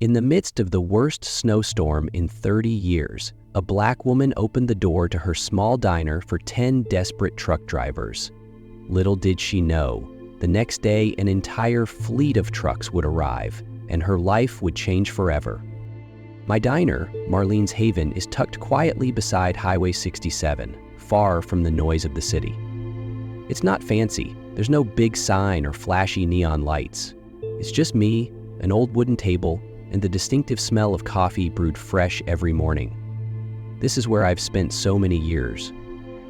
In the midst of the worst snowstorm in 30 years, a black woman opened the door to her small diner for 10 desperate truck drivers. Little did she know, the next day an entire fleet of trucks would arrive, and her life would change forever. My diner, Marlene's Haven, is tucked quietly beside Highway 67, far from the noise of the city. It's not fancy. There's no big sign or flashy neon lights. It's just me, an old wooden table, and the distinctive smell of coffee brewed fresh every morning. This is where I've spent so many years,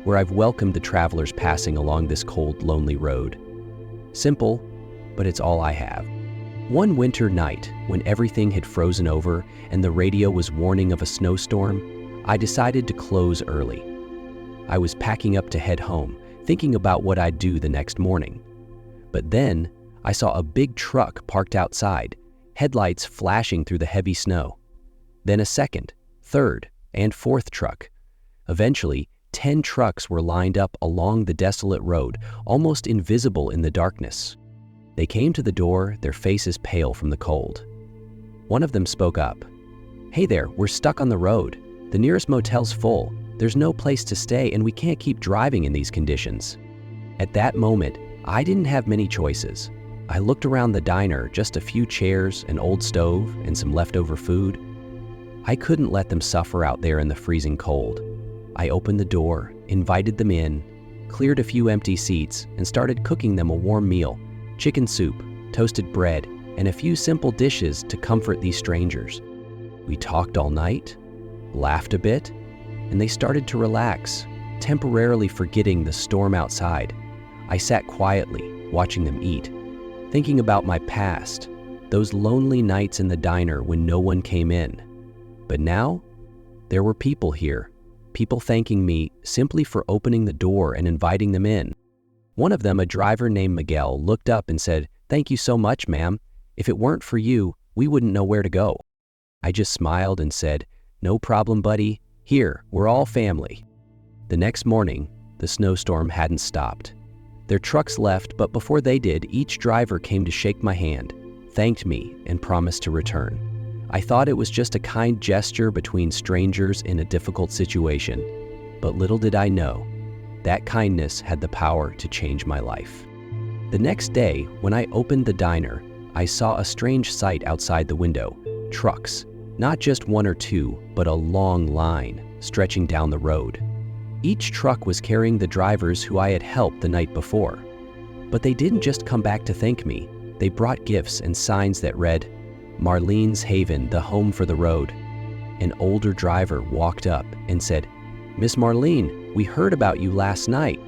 where I've welcomed the travelers passing along this cold, lonely road. Simple, but it's all I have. One winter night, when everything had frozen over and the radio was warning of a snowstorm, I decided to close early. I was packing up to head home, thinking about what I'd do the next morning. But then, I saw a big truck parked outside, headlights flashing through the heavy snow. Then a second, third, and fourth truck. Eventually, 10 trucks were lined up along the desolate road, almost invisible in the darkness. They came to the door, their faces pale from the cold. One of them spoke up. "Hey there, we're stuck on the road. The nearest motel's full. There's no place to stay and we can't keep driving in these conditions." At that moment, I didn't have many choices. I looked around the diner, just a few chairs, an old stove, and some leftover food. I couldn't let them suffer out there in the freezing cold. I opened the door, invited them in, cleared a few empty seats, and started cooking them a warm meal, chicken soup, toasted bread, and a few simple dishes to comfort these strangers. We talked all night, laughed a bit, and they started to relax, temporarily forgetting the storm outside. I sat quietly, watching them eat, thinking about my past, those lonely nights in the diner when no one came in. But now, there were people here, people thanking me simply for opening the door and inviting them in. One of them, a driver named Miguel, looked up and said, "Thank you so much, ma'am. If it weren't for you, we wouldn't know where to go." I just smiled and said, "No problem, buddy. Here, we're all family." The next morning, the snowstorm hadn't stopped. Their trucks left, but before they did, each driver came to shake my hand, thanked me, and promised to return. I thought it was just a kind gesture between strangers in a difficult situation, but little did I know, that kindness had the power to change my life. The next day, when I opened the diner, I saw a strange sight outside the window, trucks, not just one or two, but a long line stretching down the road. Each truck was carrying the drivers who I had helped the night before. But they didn't just come back to thank me. They brought gifts and signs that read, "Marlene's Haven, the home for the road." An older driver walked up and said, "Miss Marlene, we heard about you last night.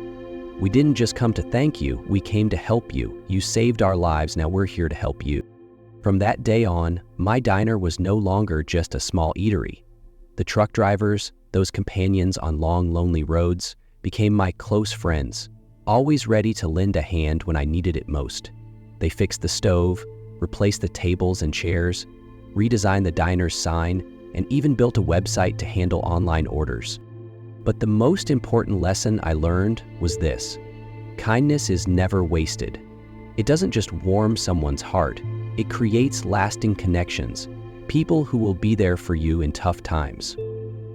We didn't just come to thank you, we came to help you. You saved our lives, now we're here to help you." From that day on, my diner was no longer just a small eatery. The truck drivers, those companions on long, lonely roads, became my close friends, always ready to lend a hand when I needed it most. They fixed the stove, replaced the tables and chairs, redesigned the diner's sign, and even built a website to handle online orders. But the most important lesson I learned was this: kindness is never wasted. It doesn't just warm someone's heart, it creates lasting connections, people who will be there for you in tough times.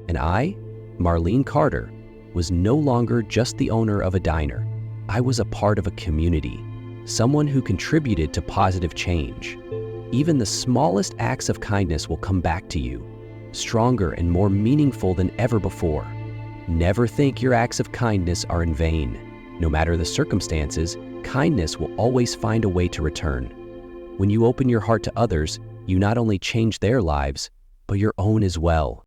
And I, Marlene Carter, was no longer just the owner of a diner. I was a part of a community, someone who contributed to positive change. Even the smallest acts of kindness will come back to you, stronger and more meaningful than ever before. Never think your acts of kindness are in vain. No matter the circumstances, kindness will always find a way to return. When you open your heart to others, you not only change their lives, but your own as well.